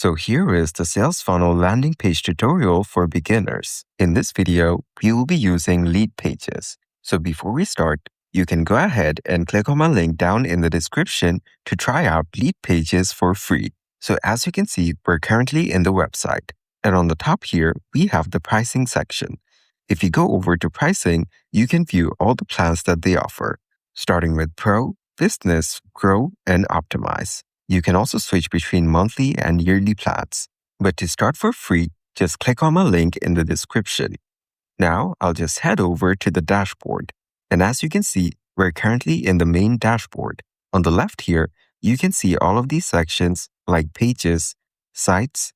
So here is the sales funnel landing page tutorial for beginners. In this video, we will be using lead pages. So before we start, you can go ahead and click on my link down in the description to try out lead pages for free. So as you can see, we're currently in the website. And on the top here, we have the pricing section. If you go over to pricing, you can view all the plans that they offer, starting with Pro, Business, Grow, and Optimize. You can also switch between monthly and yearly plans. But to start for free, just click on my link in the description. Now, I'll just head over to the dashboard. And as you can see, we're currently in the main dashboard. On the left here, you can see all of these sections like pages, sites,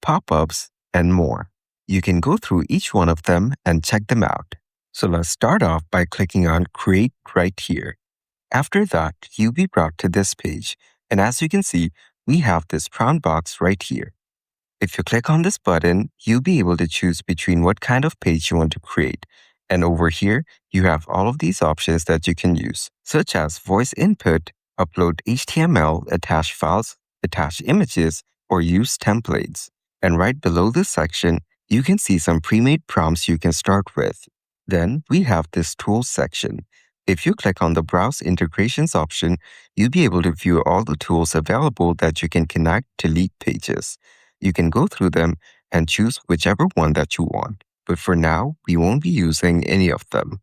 pop-ups, and more. You can go through each one of them and check them out. So let's start off by clicking on Create right here. After that, you'll be brought to this page. And as you can see, we have this prompt box right here. If you click on this button, you'll be able to choose between what kind of page you want to create. And over here, you have all of these options that you can use, such as voice input, upload HTML, attach files, attach images, or use templates. And right below this section, you can see some pre-made prompts you can start with. Then we have this tools section. If you click on the Browse Integrations option, you'll be able to view all the tools available that you can connect to lead pages. You can go through them and choose whichever one that you want. But for now, we won't be using any of them.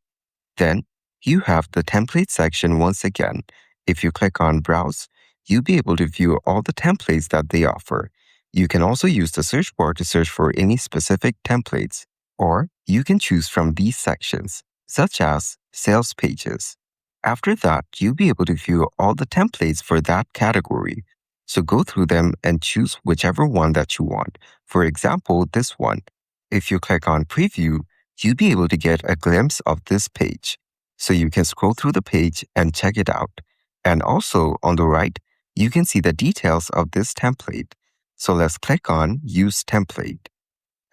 Then, you have the Template section once again. If you click on Browse, you'll be able to view all the templates that they offer. You can also use the search bar to search for any specific templates, or you can choose from these sections, such as sales pages. After that, you'll be able to view all the templates for that category. So go through them and choose whichever one that you want. For example, this one. If you click on Preview, you'll be able to get a glimpse of this page. So you can scroll through the page and check it out. And also on the right, you can see the details of this template. So let's click on Use Template.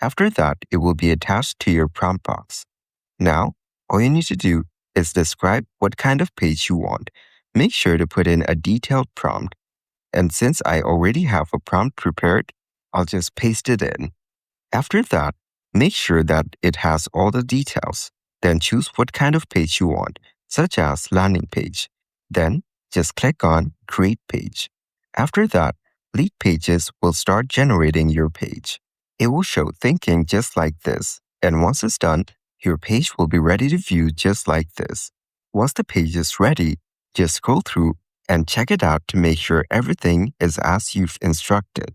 After that, it will be attached to your prompt box. Now, all you need to do is describe what kind of page you want. Make sure to put in a detailed prompt. And since I already have a prompt prepared, I'll just paste it in. After that, make sure that it has all the details. Then choose what kind of page you want, such as landing page. Then just click on Create Page. After that, lead pages will start generating your page. It will show thinking just like this. And once it's done, your page will be ready to view just like this. Once the page is ready, just scroll through and check it out to make sure everything is as you've instructed.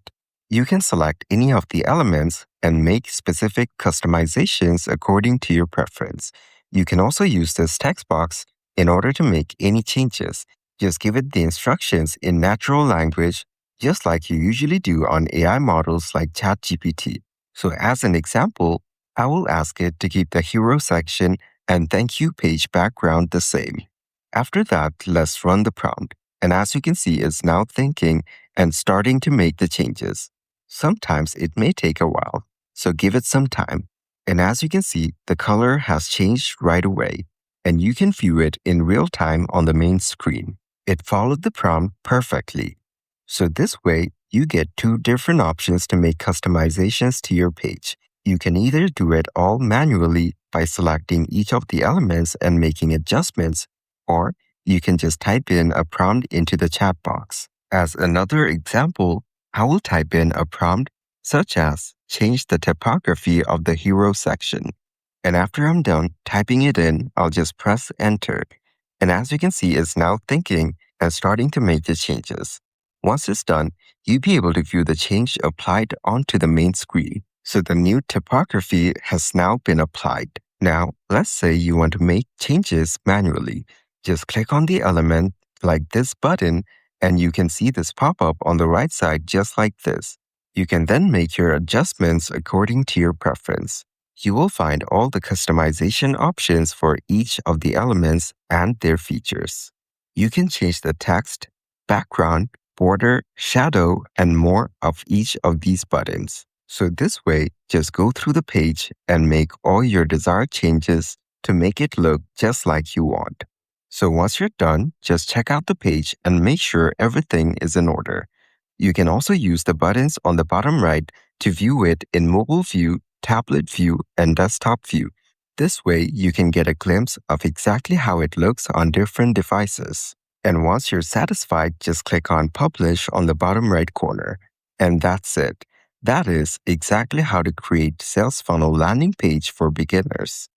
You can select any of the elements and make specific customizations according to your preference. You can also use this text box in order to make any changes. Just give it the instructions in natural language, just like you usually do on AI models like ChatGPT. So as an example, I will ask it to keep the hero section and thank you page background the same. After that, let's run the prompt. And as you can see, it's now thinking and starting to make the changes. Sometimes it may take a while, so give it some time. And as you can see, the color has changed right away, and you can view it in real time on the main screen. It followed the prompt perfectly. So this way, you get two different options to make customizations to your page. You can either do it all manually by selecting each of the elements and making adjustments, or you can just type in a prompt into the chat box. As another example, I will type in a prompt such as change the typography of the hero section. And after I'm done typing it in, I'll just press enter. And as you can see, it's now thinking and starting to make the changes. Once it's done, you'll be able to view the change applied onto the main screen. So the new typography has now been applied. Now, let's say you want to make changes manually. Just click on the element like this button, and you can see this pop up on the right side just like this. You can then make your adjustments according to your preference. You will find all the customization options for each of the elements and their features. You can change the text, background, border, shadow, and more of each of these buttons. So this way, just go through the page and make all your desired changes to make it look just like you want. So once you're done, just check out the page and make sure everything is in order. You can also use the buttons on the bottom right to view it in mobile view, tablet view, and desktop view. This way, you can get a glimpse of exactly how it looks on different devices. And once you're satisfied, just click on Publish on the bottom right corner. And that's it. That is exactly how to create sales funnel landing page for beginners.